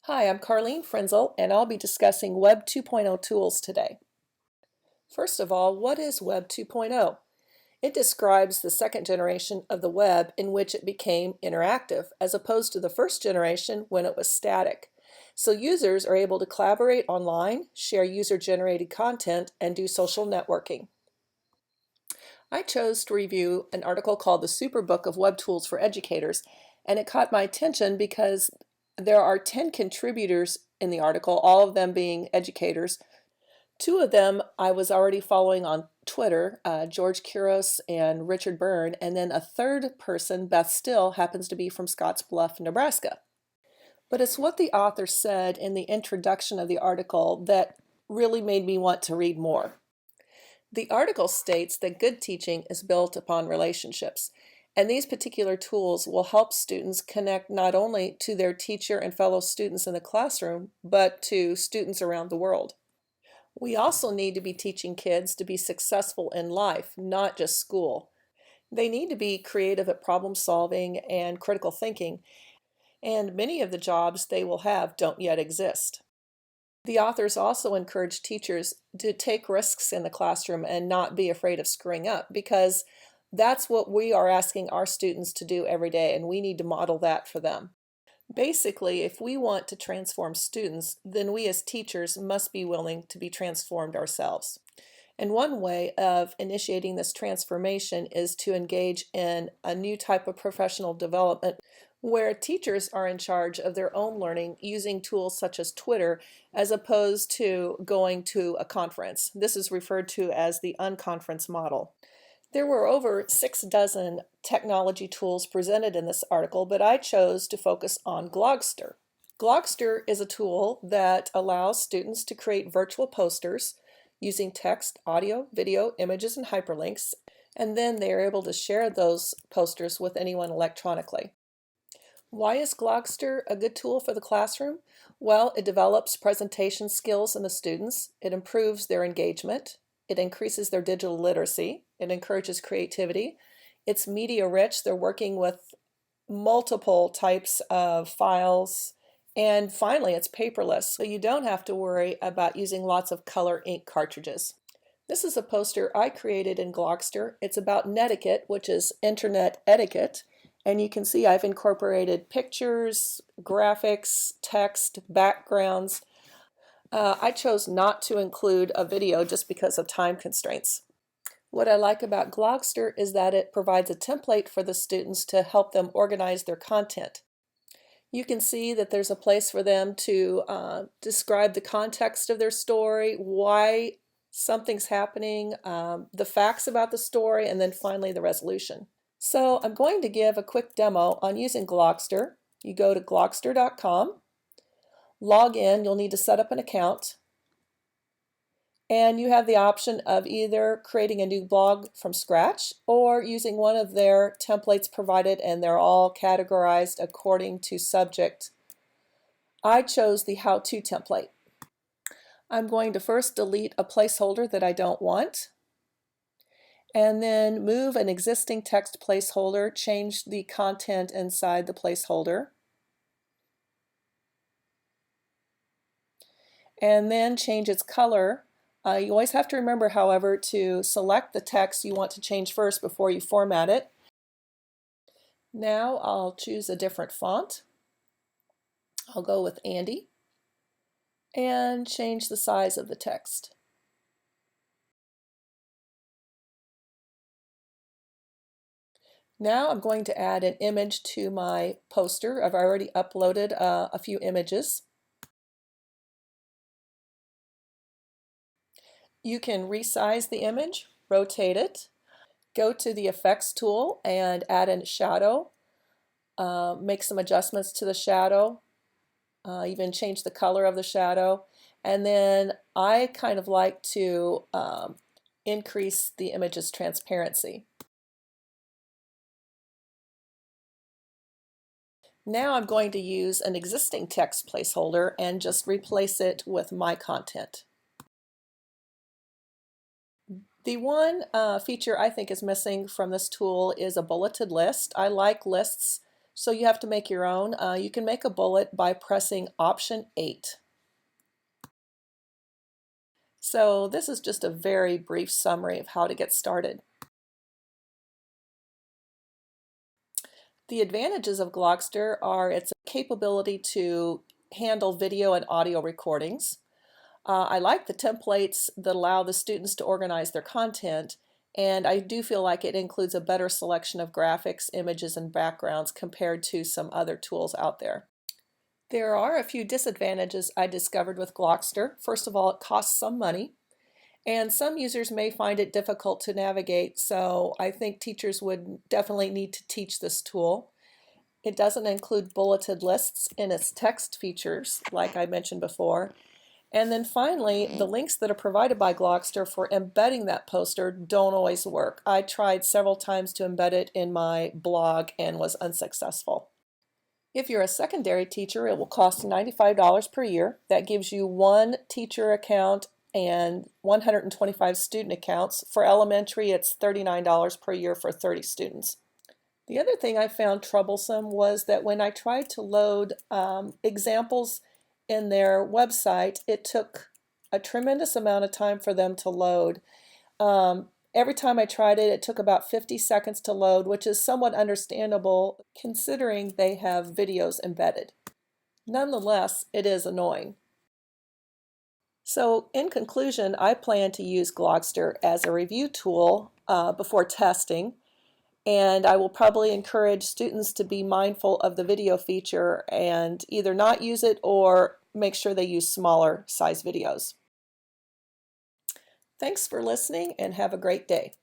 Hi, I'm Carlene Frenzel, and I'll be discussing Web 2.0 tools today. First of all, what is Web 2.0? It describes the second generation of the web in which it became interactive, as opposed to the first generation when it was static. So users are able to collaborate online, share user-generated content, and do social networking. I chose to review an article called the Superbook of Web Tools for Educators, and it caught my attention because there are 10 contributors in the article, all of them being educators. Two of them I was already following on Twitter, George Kuros and Richard Byrne, and then a third person, Beth Still, happens to be from Scottsbluff, Nebraska. But it's what the author said in the introduction of the article that really made me want to read more. The article states that good teaching is built upon relationships, and these particular tools will help students connect not only to their teacher and fellow students in the classroom, but to students around the world. We also need to be teaching kids to be successful in life, not just school. They need to be creative at problem solving and critical thinking, and many of the jobs they will have don't yet exist. The authors also encourage teachers to take risks in the classroom and not be afraid of screwing up, because that's what we are asking our students to do every day, and we need to model that for them. Basically, if we want to transform students, then we as teachers must be willing to be transformed ourselves. And one way of initiating this transformation is to engage in a new type of professional development where teachers are in charge of their own learning using tools such as Twitter as opposed to going to a conference. This is referred to as the Unconference Model. There were over 6 dozen technology tools presented in this article, but I chose to focus on Glogster. Glogster is a tool that allows students to create virtual posters using text, audio, video, images, and hyperlinks, and then they are able to share those posters with anyone electronically. Why is Glogster a good tool for the classroom? Well, it develops presentation skills in the students, it improves their engagement, it increases their digital literacy, it encourages creativity, it's media rich, they're working with multiple types of files, and finally it's paperless, so you don't have to worry about using lots of color ink cartridges. This is a poster I created in Glogster. It's about Netiquette, which is internet etiquette, and you can see I've incorporated pictures, graphics, text, backgrounds. I chose not to include a video just because of time constraints. What I like about Glogster is that it provides a template for the students to help them organize their content. You can see that there's a place for them to describe the context of their story, why something's happening, the facts about the story, and then finally the resolution. So I'm going to give a quick demo on using Glogster. You go to glogster.com, log in, you'll need to set up an account, and you have the option of either creating a new blog from scratch or using one of their templates provided, and they're all categorized according to subject. I chose the how-to template. I'm going to first delete a placeholder that I don't want, and then move an existing text placeholder, change the content inside the placeholder, and then change its color. You always have to remember, however, to select the text you want to change first before you format it. Now I'll choose a different font. I'll go with Andy and change the size of the text. Now I'm going to add an image to my poster. I've already uploaded a few images. You can resize the image, rotate it, go to the effects tool and add in a shadow, make some adjustments to the shadow, even change the color of the shadow, and then I kind of like to increase the image's transparency. Now I'm going to use an existing text placeholder and just replace it with my content. The one feature I think is missing from this tool is a bulleted list. I like lists So you have to make your own. You can make a bullet by pressing Option 8. So this is just a very brief summary of how to get started. The advantages of Glogster are its capability to handle video and audio recordings. I like the templates that allow the students to organize their content, and I do feel like it includes a better selection of graphics, images, and backgrounds compared to some other tools out there. There are a few disadvantages I discovered with Glogster. First of all, it costs some money, and some users may find it difficult to navigate, so I think teachers would definitely need to teach this tool. It doesn't include bulleted lists in its text features, like I mentioned before. And then finally, the links that are provided by Glogster for embedding that poster don't always work. I tried several times to embed it in my blog and was unsuccessful. If you're a secondary teacher, it will cost $95 per year. That gives you one teacher account and 125 student accounts. For elementary, it's $39 per year for 30 students. The other thing I found troublesome was that when I tried to load examples in their website, it took a tremendous amount of time for them to load. Every time I tried it, it took about 50 seconds to load, which is somewhat understandable considering they have videos embedded. Nonetheless, it is annoying. So in conclusion, I plan to use Glogster as a review tool before testing. And I will probably encourage students to be mindful of the video feature and either not use it or make sure they use smaller size videos. Thanks for listening and have a great day.